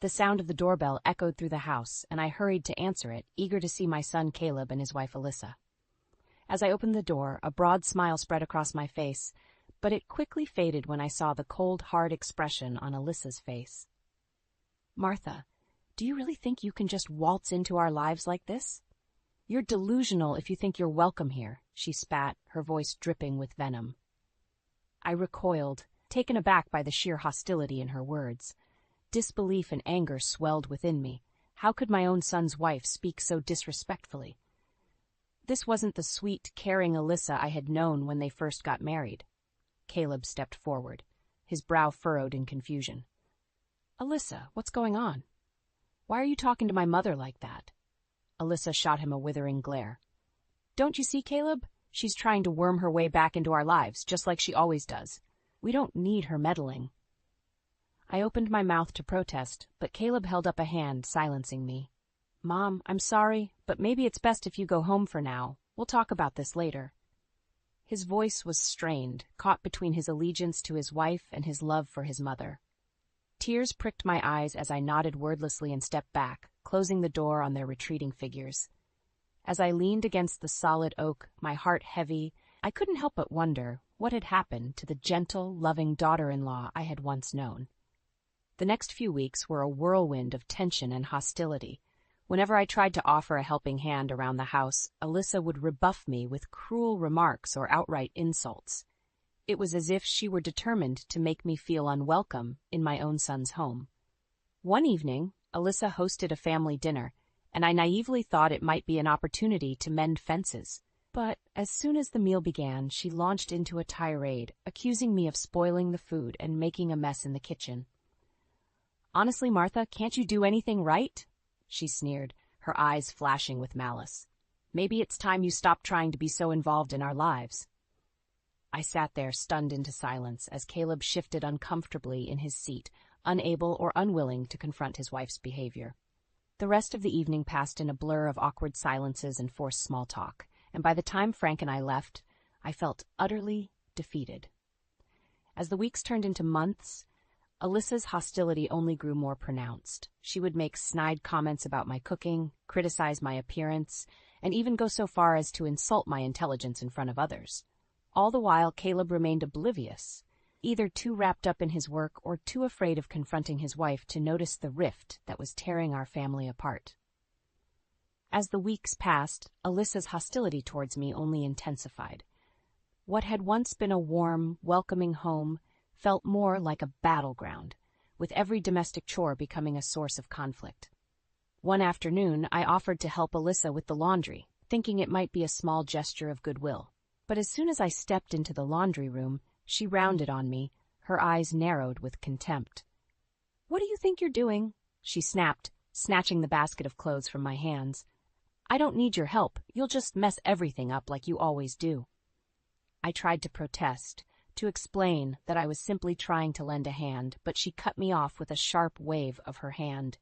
The sound of the doorbell echoed through the house, and I hurried to answer it, eager to see my son Caleb and his wife Alyssa. As I opened the door, a broad smile spread across my face, but it quickly faded when I saw the cold, hard expression on Alyssa's face. "Martha, do you really think you can just waltz into our lives like this? You're delusional if you think you're welcome here," she spat, her voice dripping with venom. I recoiled, taken aback by the sheer hostility in her words. Disbelief and anger swelled within me. How could my own son's wife speak so disrespectfully? This wasn't the sweet, caring Alyssa I had known when they first got married. Caleb stepped forward, his brow furrowed in confusion. "Alyssa, what's going on? Why are you talking to my mother like that?" Alyssa shot him a withering glare. "Don't you see, Caleb? She's trying to worm her way back into our lives, just like she always does. We don't need her meddling." I opened my mouth to protest, but Caleb held up a hand, silencing me. "Mom, I'm sorry, but maybe it's best if you go home for now. We'll talk about this later." His voice was strained, caught between his allegiance to his wife and his love for his mother. Tears pricked my eyes as I nodded wordlessly and stepped back, closing the door on their retreating figures. As I leaned against the solid oak, my heart heavy, I couldn't help but wonder what had happened to the gentle, loving daughter-in-law I had once known. The next few weeks were a whirlwind of tension and hostility. Whenever I tried to offer a helping hand around the house, Alyssa would rebuff me with cruel remarks or outright insults. It was as if she were determined to make me feel unwelcome in my own son's home. One evening, Alyssa hosted a family dinner, and I naively thought it might be an opportunity to mend fences. But as soon as the meal began, she launched into a tirade, accusing me of spoiling the food and making a mess in the kitchen. "Honestly, Martha, can't you do anything right?" she sneered, her eyes flashing with malice. "Maybe it's time you stopped trying to be so involved in our lives." I sat there, stunned into silence, as Caleb shifted uncomfortably in his seat, unable or unwilling to confront his wife's behavior. The rest of the evening passed in a blur of awkward silences and forced small talk, and by the time Frank and I left, I felt utterly defeated. As the weeks turned into months, Alyssa's hostility only grew more pronounced. She would make snide comments about my cooking, criticize my appearance, and even go so far as to insult my intelligence in front of others. All the while, Caleb remained oblivious, either too wrapped up in his work or too afraid of confronting his wife to notice the rift that was tearing our family apart. As the weeks passed, Alyssa's hostility towards me only intensified. What had once been a warm, welcoming home felt more like a battleground, with every domestic chore becoming a source of conflict. One afternoon, I offered to help Alyssa with the laundry, thinking it might be a small gesture of goodwill. But as soon as I stepped into the laundry room, she rounded on me, her eyes narrowed with contempt. "What do you think you're doing?" she snapped, snatching the basket of clothes from my hands. "I don't need your help. You'll just mess everything up like you always do." I tried to protest, to explain that I was simply trying to lend a hand, but she cut me off with a sharp wave of her hand.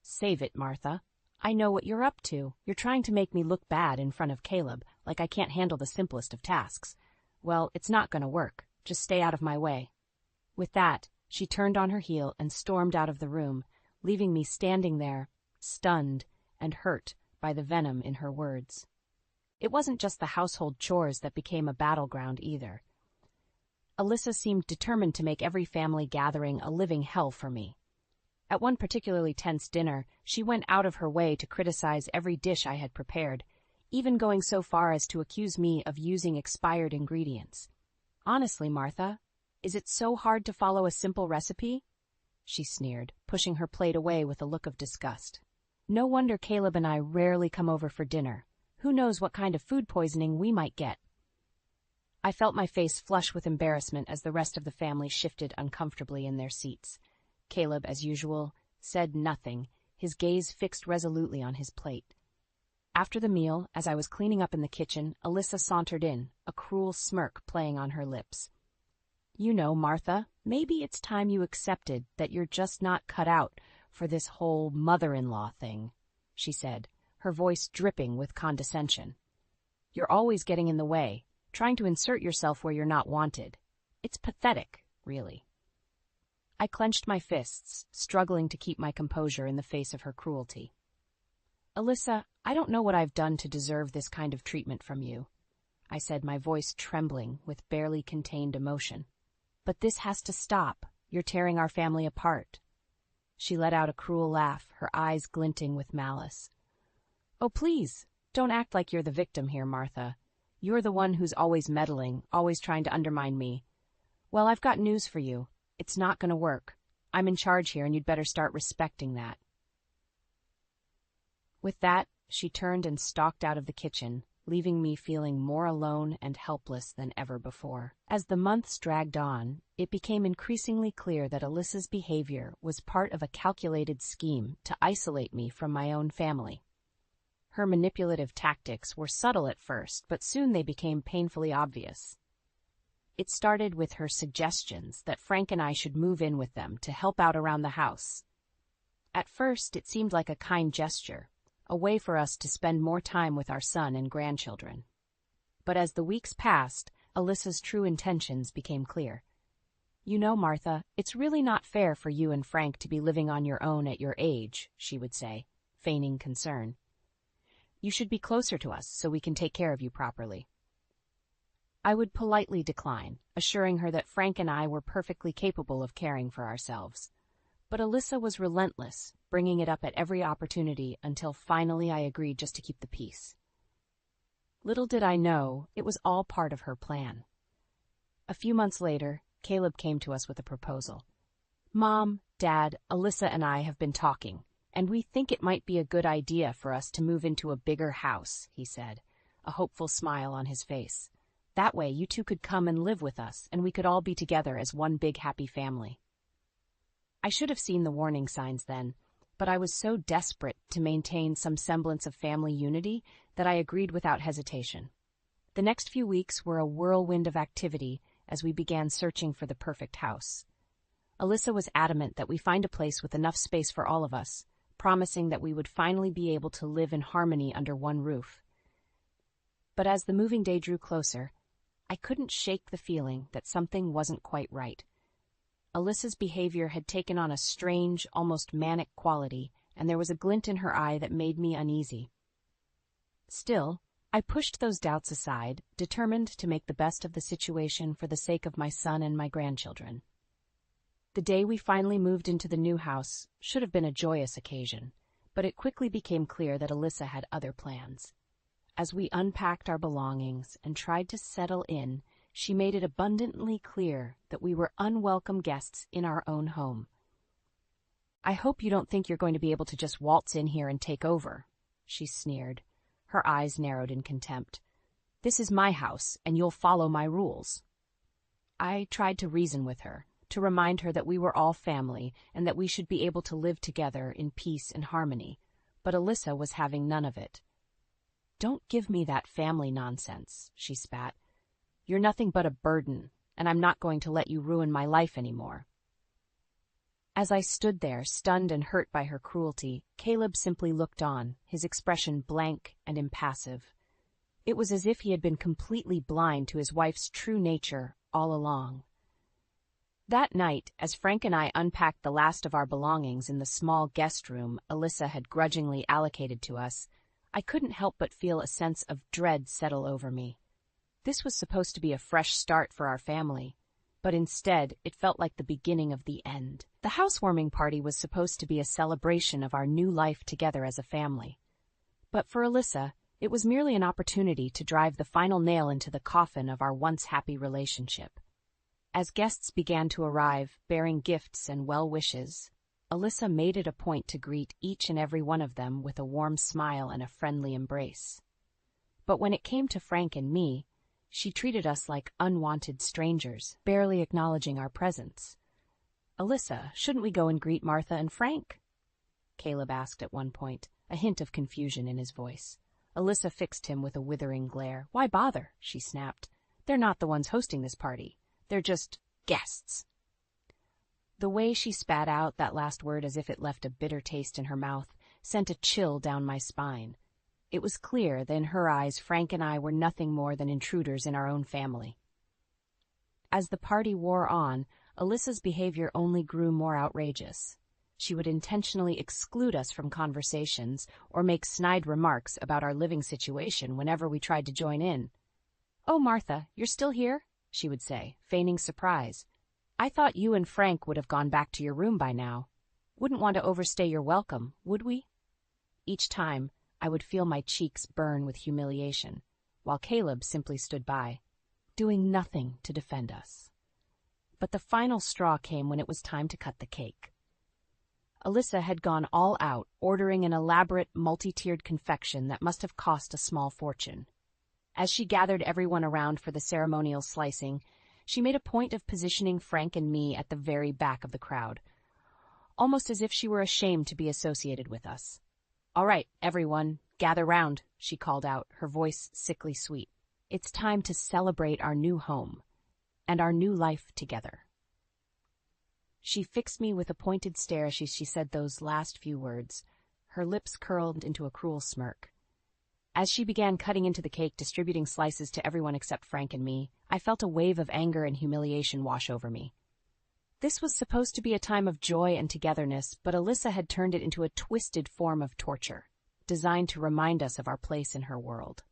"Save it, Martha. I know what you're up to. You're trying to make me look bad in front of Caleb, like I can't handle the simplest of tasks. Well, it's not going to work. Just stay out of my way." With that, she turned on her heel and stormed out of the room, leaving me standing there, stunned and hurt by the venom in her words. It wasn't just the household chores that became a battleground either. Alyssa seemed determined to make every family gathering a living hell for me. At one particularly tense dinner, she went out of her way to criticize every dish I had prepared, even going so far as to accuse me of using expired ingredients. "Honestly, Martha, is it so hard to follow a simple recipe?" she sneered, pushing her plate away with a look of disgust. "No wonder Caleb and I rarely come over for dinner. Who knows what kind of food poisoning we might get?" I felt my face flush with embarrassment as the rest of the family shifted uncomfortably in their seats. Caleb, as usual, said nothing, his gaze fixed resolutely on his plate. After the meal, as I was cleaning up in the kitchen, Alyssa sauntered in, a cruel smirk playing on her lips. "You know, Martha, maybe it's time you accepted that you're just not cut out for this whole mother-in-law thing," she said, her voice dripping with condescension. "You're always getting in the way, trying to insert yourself where you're not wanted. It's pathetic, really." I clenched my fists, struggling to keep my composure in the face of her cruelty. "Alyssa, I don't know what I've done to deserve this kind of treatment from you," I said, my voice trembling with barely contained emotion. "But this has to stop. You're tearing our family apart." She let out a cruel laugh, her eyes glinting with malice. "Oh, please, don't act like you're the victim here, Martha. You're the one who's always meddling, always trying to undermine me. Well, I've got news for you. It's not going to work. I'm in charge here, and you'd better start respecting that." With that, she turned and stalked out of the kitchen, leaving me feeling more alone and helpless than ever before. As the months dragged on, it became increasingly clear that Alyssa's behavior was part of a calculated scheme to isolate me from my own family. Her manipulative tactics were subtle at first, but soon they became painfully obvious. It started with her suggestions that Frank and I should move in with them to help out around the house. At first, it seemed like a kind gesture, a way for us to spend more time with our son and grandchildren. But as the weeks passed, Alyssa's true intentions became clear. "You know, Martha, it's really not fair for you and Frank to be living on your own at your age," she would say, feigning concern. "You should be closer to us so we can take care of you properly." I would politely decline, assuring her that Frank and I were perfectly capable of caring for ourselves. But Alyssa was relentless, bringing it up at every opportunity until finally I agreed just to keep the peace. Little did I know, it was all part of her plan. A few months later, Caleb came to us with a proposal. "Mom, Dad, Alyssa and I have been talking, and we think it might be a good idea for us to move into a bigger house," he said, a hopeful smile on his face. "That way you two could come and live with us, and we could all be together as one big happy family." I should have seen the warning signs then, but I was so desperate to maintain some semblance of family unity that I agreed without hesitation. The next few weeks were a whirlwind of activity as we began searching for the perfect house. Alyssa was adamant that we find a place with enough space for all of us, promising that we would finally be able to live in harmony under one roof. But as the moving day drew closer, I couldn't shake the feeling that something wasn't quite right. Alyssa's behavior had taken on a strange, almost manic quality, and there was a glint in her eye that made me uneasy. Still, I pushed those doubts aside, determined to make the best of the situation for the sake of my son and my grandchildren. The day we finally moved into the new house should have been a joyous occasion, but it quickly became clear that Alyssa had other plans. As we unpacked our belongings and tried to settle in, she made it abundantly clear that we were unwelcome guests in our own home. "I hope you don't think you're going to be able to just waltz in here and take over," she sneered, her eyes narrowed in contempt. "This is my house, and you'll follow my rules." I tried to reason with her, to remind her that we were all family and that we should be able to live together in peace and harmony, but Alyssa was having none of it. "Don't give me that family nonsense," she spat. "You're nothing but a burden, and I'm not going to let you ruin my life anymore." As I stood there, stunned and hurt by her cruelty, Caleb simply looked on, his expression blank and impassive. It was as if he had been completely blind to his wife's true nature all along. That night, as Frank and I unpacked the last of our belongings in the small guest room Alyssa had grudgingly allocated to us, I couldn't help but feel a sense of dread settle over me. This was supposed to be a fresh start for our family, but instead it felt like the beginning of the end. The housewarming party was supposed to be a celebration of our new life together as a family. But for Alyssa, it was merely an opportunity to drive the final nail into the coffin of our once happy relationship. As guests began to arrive, bearing gifts and well wishes, Alyssa made it a point to greet each and every one of them with a warm smile and a friendly embrace. But when it came to Frank and me, she treated us like unwanted strangers, barely acknowledging our presence. "Alyssa, shouldn't we go and greet Martha and Frank?" Caleb asked at one point, a hint of confusion in his voice. Alyssa fixed him with a withering glare. "Why bother?" she snapped. "They're not the ones hosting this party. They're just guests." The way she spat out that last word as if it left a bitter taste in her mouth sent a chill down my spine. It was clear that in her eyes Frank and I were nothing more than intruders in our own family. As the party wore on, Alyssa's behavior only grew more outrageous. She would intentionally exclude us from conversations or make snide remarks about our living situation whenever we tried to join in. "Oh, Martha, you're still here?" she would say, feigning surprise. "I thought you and Frank would have gone back to your room by now. Wouldn't want to overstay your welcome, would we?" Each time, I would feel my cheeks burn with humiliation, while Caleb simply stood by, doing nothing to defend us. But the final straw came when it was time to cut the cake. Alyssa had gone all out, ordering an elaborate, multi-tiered confection that must have cost a small fortune. As she gathered everyone around for the ceremonial slicing, she made a point of positioning Frank and me at the very back of the crowd, almost as if she were ashamed to be associated with us. "All right, everyone, gather round," she called out, her voice sickly sweet. "It's time to celebrate our new home and our new life together." She fixed me with a pointed stare as she said those last few words, her lips curled into a cruel smirk. As she began cutting into the cake, distributing slices to everyone except Frank and me, I felt a wave of anger and humiliation wash over me. This was supposed to be a time of joy and togetherness, but Alyssa had turned it into a twisted form of torture, designed to remind us of our place in her world.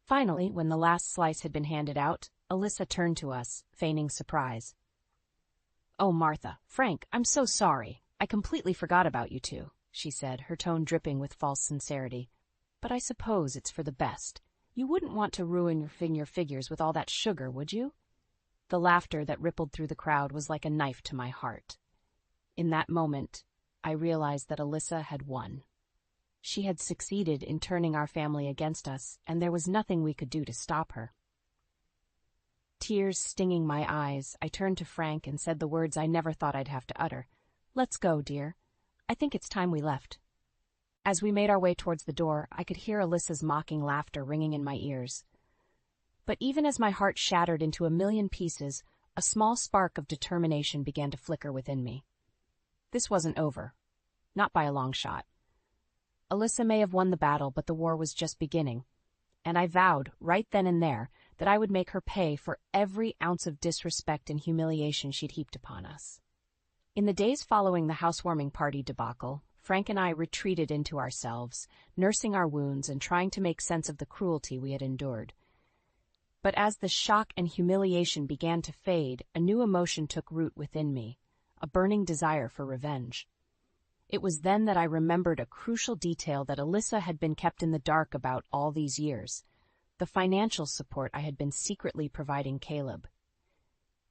Finally, when the last slice had been handed out, Alyssa turned to us, feigning surprise. "Oh, Martha, Frank, I'm so sorry. I completely forgot about you two," she said, her tone dripping with false sincerity. "But I suppose it's for the best. You wouldn't want to ruin your figures with all that sugar, would you?" The laughter that rippled through the crowd was like a knife to my heart. In that moment, I realized that Alyssa had won. She had succeeded in turning our family against us, and there was nothing we could do to stop her. Tears stinging my eyes, I turned to Frank and said the words I never thought I'd have to utter. "Let's go, dear. I think it's time we left." As we made our way towards the door, I could hear Alyssa's mocking laughter ringing in my ears. But even as my heart shattered into a million pieces, a small spark of determination began to flicker within me. This wasn't over. Not by a long shot. Alyssa may have won the battle, but the war was just beginning. And I vowed, right then and there, that I would make her pay for every ounce of disrespect and humiliation she'd heaped upon us. In the days following the housewarming party debacle, Frank and I retreated into ourselves, nursing our wounds and trying to make sense of the cruelty we had endured. But as the shock and humiliation began to fade, a new emotion took root within me, a burning desire for revenge. It was then that I remembered a crucial detail that Alyssa had been kept in the dark about all these years, the financial support I had been secretly providing Caleb.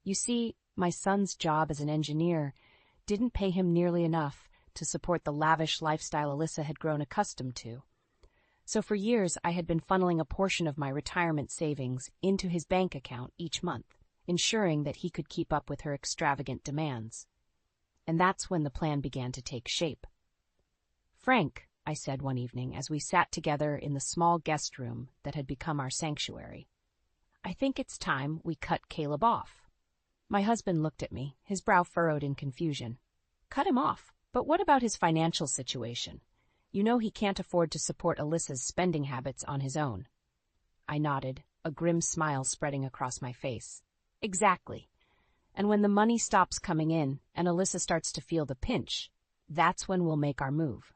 You see, my son's job as an engineer didn't pay him nearly enough to support the lavish lifestyle Alyssa had grown accustomed to. So for years I had been funneling a portion of my retirement savings into his bank account each month, ensuring that he could keep up with her extravagant demands. And that's when the plan began to take shape. "Frank," I said one evening as we sat together in the small guest room that had become our sanctuary, "I think it's time we cut Caleb off." My husband looked at me, his brow furrowed in confusion. "Cut him off? But what about his financial situation? You know he can't afford to support Alyssa's spending habits on his own." I nodded, a grim smile spreading across my face. "Exactly. And when the money stops coming in and Alyssa starts to feel the pinch, that's when we'll make our move."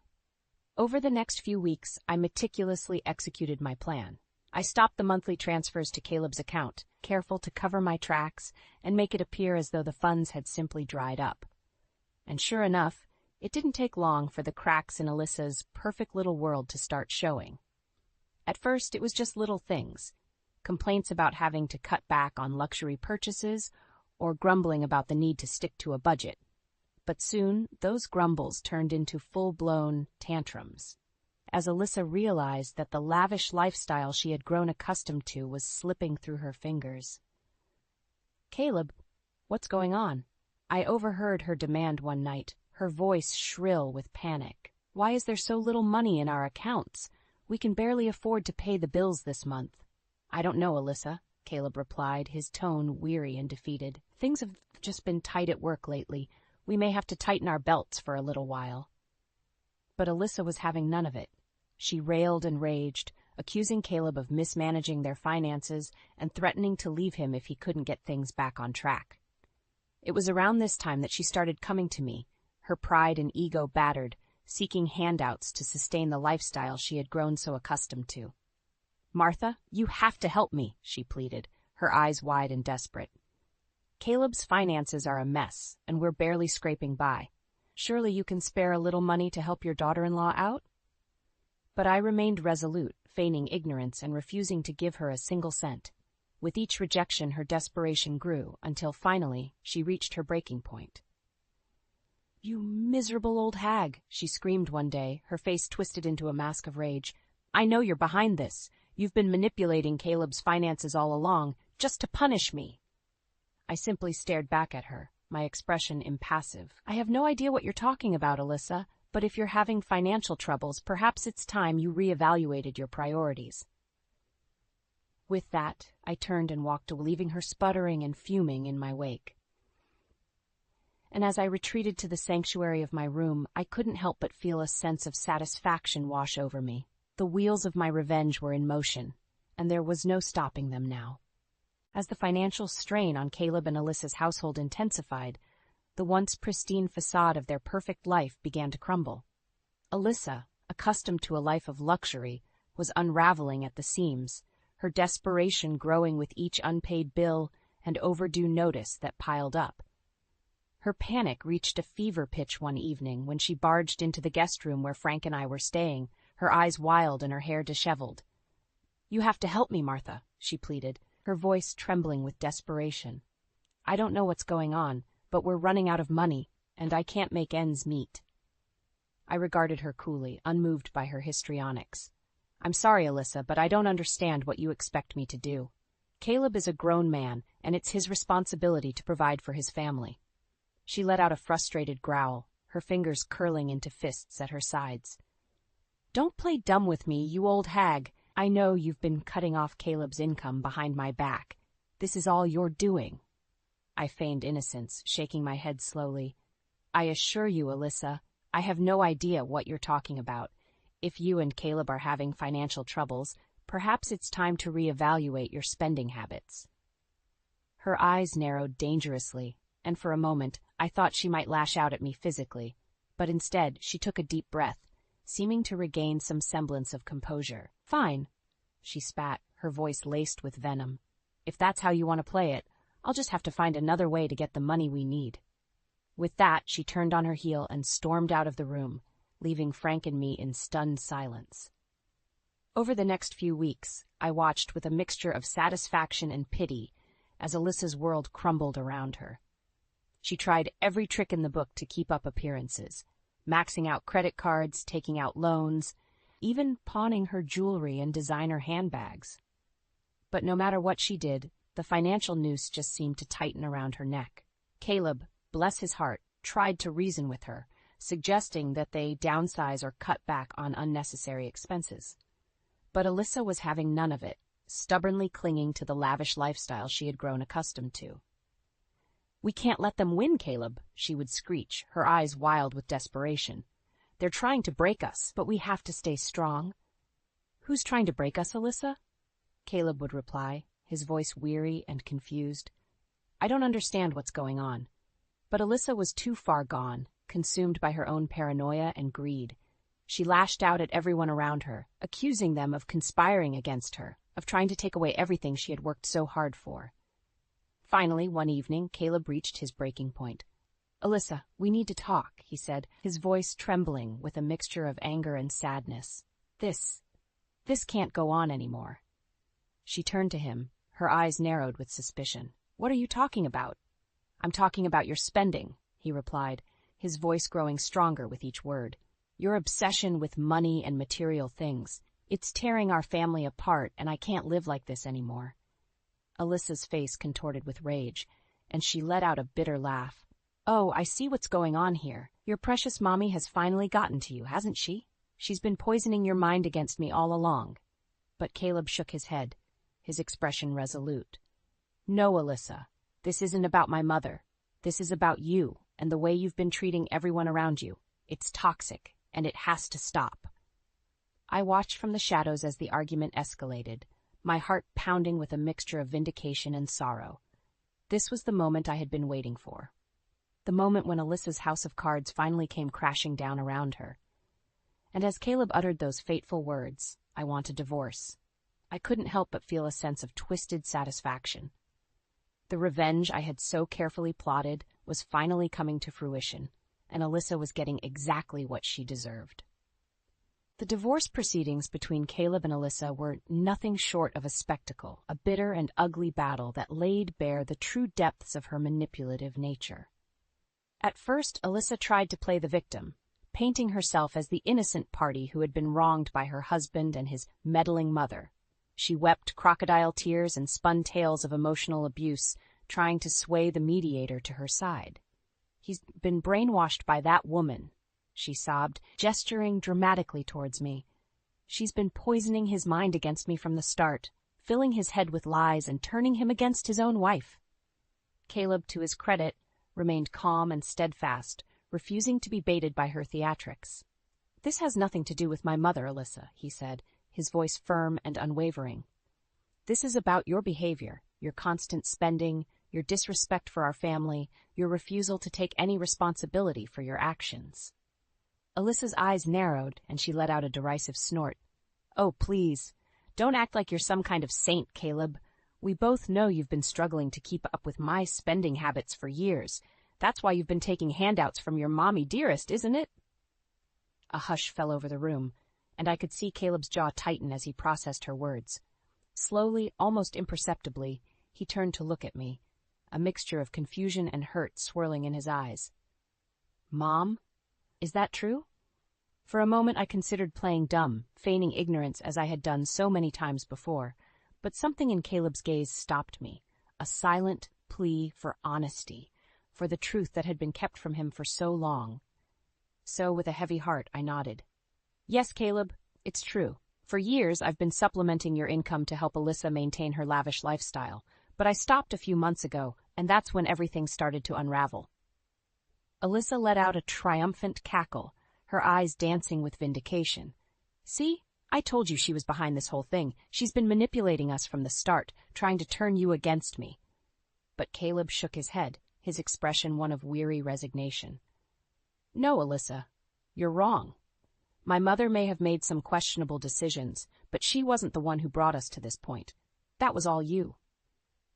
Over the next few weeks, I meticulously executed my plan. I stopped the monthly transfers to Caleb's account, careful to cover my tracks and make it appear as though the funds had simply dried up. And sure enough, it didn't take long for the cracks in Alyssa's perfect little world to start showing. At first, it was just little things, complaints about having to cut back on luxury purchases or grumbling about the need to stick to a budget. But soon, those grumbles turned into full-blown tantrums, as Alyssa realized that the lavish lifestyle she had grown accustomed to was slipping through her fingers. "Caleb, what's going on?" I overheard her demand one night, her voice shrill with panic. "Why is there so little money in our accounts? We can barely afford to pay the bills this month." "I don't know, Alyssa," Caleb replied, his tone weary and defeated. "Things have just been tight at work lately. We may have to tighten our belts for a little while." But Alyssa was having none of it. She railed and raged, accusing Caleb of mismanaging their finances and threatening to leave him if he couldn't get things back on track. It was around this time that she started coming to me, her pride and ego battered, seeking handouts to sustain the lifestyle she had grown so accustomed to. "Martha, you have to help me," she pleaded, her eyes wide and desperate. "Caleb's finances are a mess, and we're barely scraping by. Surely you can spare a little money to help your daughter-in-law out?" But I remained resolute, feigning ignorance and refusing to give her a single cent. With each rejection, her desperation grew, until finally she reached her breaking point. "You miserable old hag," she screamed one day, her face twisted into a mask of rage. "I know you're behind this. You've been manipulating Caleb's finances all along, just to punish me." I simply stared back at her, my expression impassive. "I have no idea what you're talking about, Alyssa, but if you're having financial troubles, perhaps it's time you reevaluated your priorities." With that, I turned and walked away, leaving her sputtering and fuming in my wake. And as I retreated to the sanctuary of my room, I couldn't help but feel a sense of satisfaction wash over me. The wheels of my revenge were in motion, and there was no stopping them now. As the financial strain on Caleb and Alyssa's household intensified, the once pristine facade of their perfect life began to crumble. Alyssa, accustomed to a life of luxury, was unraveling at the seams, her desperation growing with each unpaid bill and overdue notice that piled up. Her panic reached a fever pitch one evening when she barged into the guest room where Frank and I were staying, her eyes wild and her hair disheveled. "You have to help me, Martha," she pleaded, her voice trembling with desperation. "I don't know what's going on, but we're running out of money, and I can't make ends meet." I regarded her coolly, unmoved by her histrionics. "I'm sorry, Alyssa, but I don't understand what you expect me to do. Caleb is a grown man, and it's his responsibility to provide for his family." She let out a frustrated growl, her fingers curling into fists at her sides. "Don't play dumb with me, you old hag. I know you've been cutting off Caleb's income behind my back. This is all you're doing." I feigned innocence, shaking my head slowly. "I assure you, Alyssa, I have no idea what you're talking about. If you and Caleb are having financial troubles, perhaps it's time to reevaluate your spending habits." Her eyes narrowed dangerously, and for a moment I thought she might lash out at me physically, but instead she took a deep breath, seeming to regain some semblance of composure. "Fine," she spat, her voice laced with venom. "If that's how you want to play it, I'll just have to find another way to get the money we need." With that, she turned on her heel and stormed out of the room, leaving Frank and me in stunned silence. Over the next few weeks, I watched with a mixture of satisfaction and pity as Alyssa's world crumbled around her. She tried every trick in the book to keep up appearances, maxing out credit cards, taking out loans, even pawning her jewelry and designer handbags. But no matter what she did, the financial noose just seemed to tighten around her neck. Caleb, bless his heart, tried to reason with her, suggesting that they downsize or cut back on unnecessary expenses. But Alyssa was having none of it, stubbornly clinging to the lavish lifestyle she had grown accustomed to. "We can't let them win, Caleb," she would screech, her eyes wild with desperation. "They're trying to break us, but we have to stay strong." "Who's trying to break us, Alyssa?" Caleb would reply, his voice weary and confused. I don't understand what's going on. But Alyssa was too far gone, consumed by her own paranoia and greed. She lashed out at everyone around her, accusing them of conspiring against her, of trying to take away everything she had worked so hard for. Finally, one evening, Caleb reached his breaking point. "Alyssa, we need to talk," he said, his voice trembling with a mixture of anger and sadness. This can't go on anymore." She turned to him, her eyes narrowed with suspicion. "What are you talking about?" "I'm talking about your spending," he replied, his voice growing stronger with each word. "Your obsession with money and material things. It's tearing our family apart, and I can't live like this anymore." Alyssa's face contorted with rage, and she let out a bitter laugh. "Oh, I see what's going on here. Your precious mommy has finally gotten to you, hasn't she? She's been poisoning your mind against me all along." But Caleb shook his head, his expression resolute. "No, Alyssa, this isn't about my mother. This is about you and the way you've been treating everyone around you. It's toxic, and it has to stop." I watched from the shadows as the argument escalated, my heart pounding with a mixture of vindication and sorrow. This was the moment I had been waiting for. the moment when Alyssa's house of cards finally came crashing down around her. And as Caleb uttered those fateful words, "I want a divorce," I couldn't help but feel a sense of twisted satisfaction. The revenge I had so carefully plotted was finally coming to fruition, and Alyssa was getting exactly what she deserved. The divorce proceedings between Caleb and Alyssa were nothing short of a spectacle, a bitter and ugly battle that laid bare the true depths of her manipulative nature. At first, Alyssa tried to play the victim, painting herself as the innocent party who had been wronged by her husband and his meddling mother. She wept crocodile tears and spun tales of emotional abuse, trying to sway the mediator to her side. "He's been brainwashed by that woman," she sobbed, gesturing dramatically towards me. "She's been poisoning his mind against me from the start, filling his head with lies and turning him against his own wife." Caleb, to his credit, remained calm and steadfast, refusing to be baited by her theatrics. "This has nothing to do with my mother, Alyssa," he said, his voice firm and unwavering. "This is about your behavior, your constant spending, your disrespect for our family, your refusal to take any responsibility for your actions." Alyssa's eyes narrowed, and she let out a derisive snort. "Oh, please, don't act like you're some kind of saint, Caleb. We both know you've been struggling to keep up with my spending habits for years. That's why you've been taking handouts from your mommy dearest, isn't it?" A hush fell over the room, and I could see Caleb's jaw tighten as he processed her words. Slowly, almost imperceptibly, he turned to look at me, a mixture of confusion and hurt swirling in his eyes. "Mom? Is that true?" For a moment I considered playing dumb, feigning ignorance as I had done so many times before, but something in Caleb's gaze stopped me, a silent plea for honesty, for the truth that had been kept from him for so long. So, with a heavy heart, I nodded. "Yes, Caleb, it's true. For years, I've been supplementing your income to help Alyssa maintain her lavish lifestyle, but I stopped a few months ago, and that's when everything started to unravel." Alyssa let out a triumphant cackle, her eyes dancing with vindication. "See? I told you she was behind this whole thing. She's been manipulating us from the start, trying to turn you against me." But Caleb shook his head, his expression one of weary resignation. "No, Alyssa, you're wrong. My mother may have made some questionable decisions, but she wasn't the one who brought us to this point. That was all you."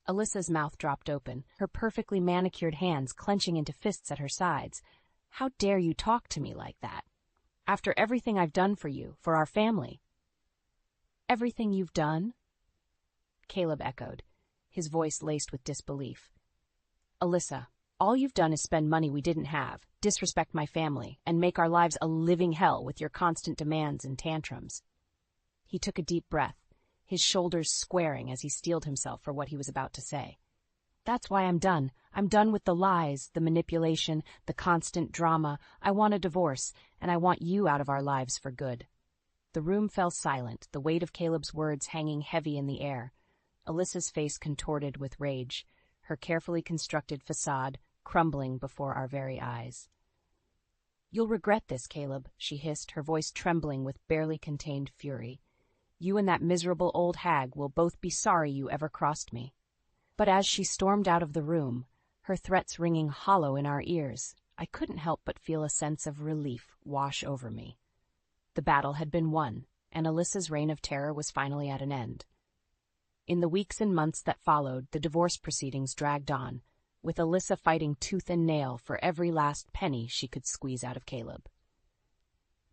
Alyssa's mouth dropped open, her perfectly manicured hands clenching into fists at her sides. "How dare you talk to me like that? After everything I've done for you, for our family." "Everything you've done?" Caleb echoed, his voice laced with disbelief. "Alyssa, all you've done is spend money we didn't have, disrespect my family, and make our lives a living hell with your constant demands and tantrums." He took a deep breath, his shoulders squaring as he steeled himself for what he was about to say. "That's why I'm done. I'm done with the lies, the manipulation, the constant drama. I want a divorce, and I want you out of our lives for good." The room fell silent, the weight of Caleb's words hanging heavy in the air. Alyssa's face contorted with rage, her carefully constructed facade crumbling before our very eyes. "You'll regret this, Caleb," she hissed, her voice trembling with barely contained fury. "You and that miserable old hag will both be sorry you ever crossed me." But as she stormed out of the room, her threats ringing hollow in our ears, I couldn't help but feel a sense of relief wash over me. The battle had been won, and Alyssa's reign of terror was finally at an end. In the weeks and months that followed, the divorce proceedings dragged on, with Alyssa fighting tooth and nail for every last penny she could squeeze out of Caleb.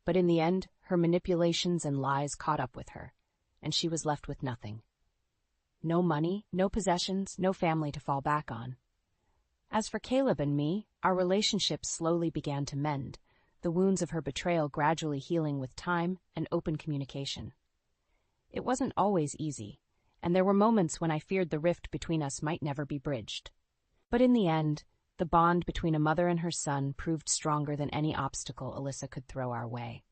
But in the end, her manipulations and lies caught up with her, and she was left with nothing. No money, no possessions, no family to fall back on. As for Caleb and me, our relationship slowly began to mend, the wounds of her betrayal gradually healing with time and open communication. It wasn't always easy, and there were moments when I feared the rift between us might never be bridged. But in the end, the bond between a mother and her son proved stronger than any obstacle Alyssa could throw our way.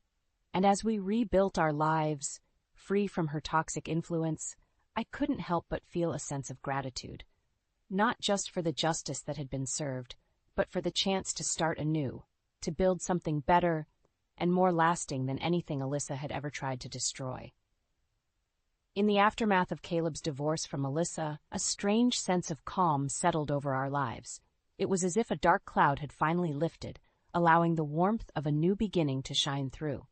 And as we rebuilt our lives, free from her toxic influence, I couldn't help but feel a sense of gratitude, not just for the justice that had been served, but for the chance to start anew, to build something better and more lasting than anything Alyssa had ever tried to destroy. In the aftermath of Caleb's divorce from Alyssa, a strange sense of calm settled over our lives. It was as if a dark cloud had finally lifted, allowing the warmth of a new beginning to shine through.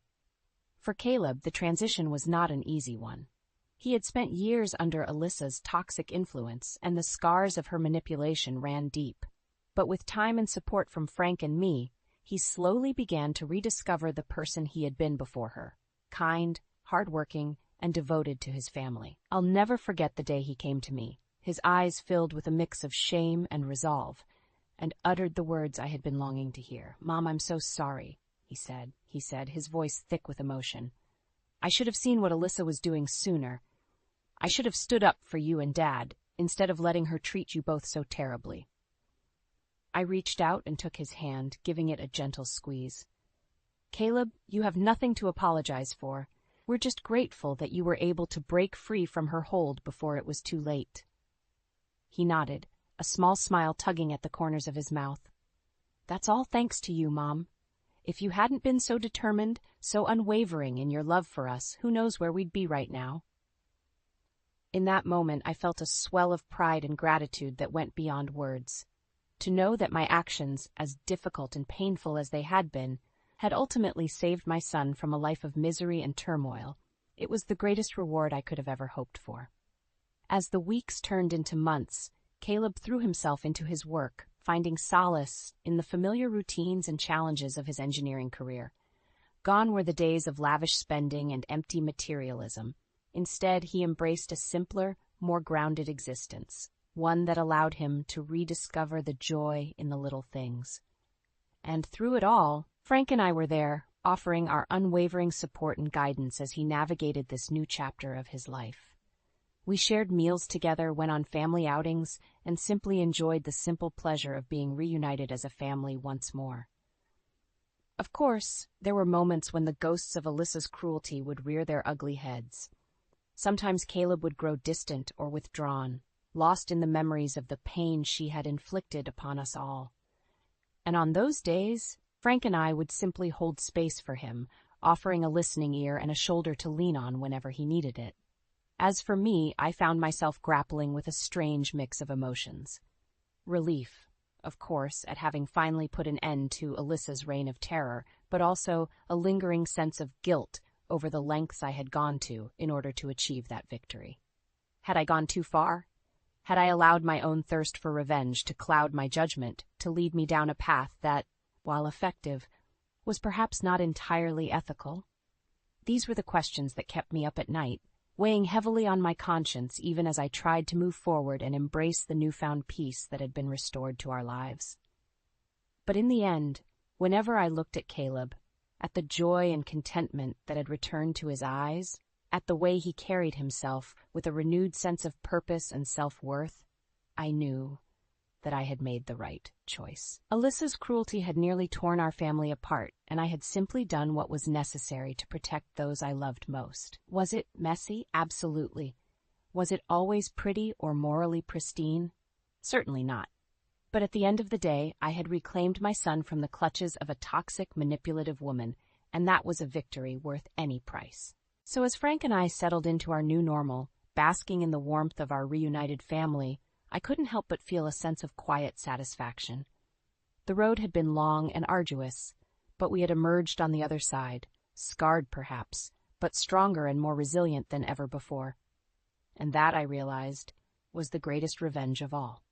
For Caleb, the transition was not an easy one. He had spent years under Alyssa's toxic influence, and the scars of her manipulation ran deep. But with time and support from Frank and me, he slowly began to rediscover the person he had been before her, kind, hardworking, and devoted to his family. I'll never forget the day he came to me, his eyes filled with a mix of shame and resolve, and uttered the words I had been longing to hear. "Mom, I'm so sorry," he said, his voice thick with emotion. "I should have seen what Alyssa was doing sooner. I should have stood up for you and Dad, instead of letting her treat you both so terribly." I reached out and took his hand, giving it a gentle squeeze. "Caleb, you have nothing to apologize for. We're just grateful that you were able to break free from her hold before it was too late." He nodded, a small smile tugging at the corners of his mouth. "That's all thanks to you, Mom. If you hadn't been so determined, so unwavering in your love for us, who knows where we'd be right now?" In that moment, I felt a swell of pride and gratitude that went beyond words. To know that my actions, as difficult and painful as they had been, had ultimately saved my son from a life of misery and turmoil, it was the greatest reward I could have ever hoped for. As the weeks turned into months, Caleb threw himself into his work, finding solace in the familiar routines and challenges of his engineering career. Gone were the days of lavish spending and empty materialism. Instead, he embraced a simpler, more grounded existence, one that allowed him to rediscover the joy in the little things. And through it all, Frank and I were there, offering our unwavering support and guidance as he navigated this new chapter of his life. We shared meals together, went on family outings, and simply enjoyed the simple pleasure of being reunited as a family once more. Of course, there were moments when the ghosts of Alyssa's cruelty would rear their ugly heads. Sometimes Caleb would grow distant or withdrawn, lost in the memories of the pain she had inflicted upon us all. And on those days, Frank and I would simply hold space for him, offering a listening ear and a shoulder to lean on whenever he needed it. As for me, I found myself grappling with a strange mix of emotions. Relief, of course, at having finally put an end to Alyssa's reign of terror, but also a lingering sense of guilt over the lengths I had gone to in order to achieve that victory. Had I gone too far? Had I allowed my own thirst for revenge to cloud my judgment, to lead me down a path that, while effective, was perhaps not entirely ethical? These were the questions that kept me up at night, weighing heavily on my conscience even as I tried to move forward and embrace the newfound peace that had been restored to our lives. But in the end, whenever I looked at Caleb, at the joy and contentment that had returned to his eyes, at the way he carried himself with a renewed sense of purpose and self-worth, I knew that I had made the right choice. Alyssa's cruelty had nearly torn our family apart, and I had simply done what was necessary to protect those I loved most. Was it messy? Absolutely. Was it always pretty or morally pristine? Certainly not. But at the end of the day, I had reclaimed my son from the clutches of a toxic, manipulative woman, and that was a victory worth any price. So as Frank and I settled into our new normal, basking in the warmth of our reunited family, I couldn't help but feel a sense of quiet satisfaction. The road had been long and arduous, but we had emerged on the other side, scarred perhaps, but stronger and more resilient than ever before. And that, I realized, was the greatest revenge of all.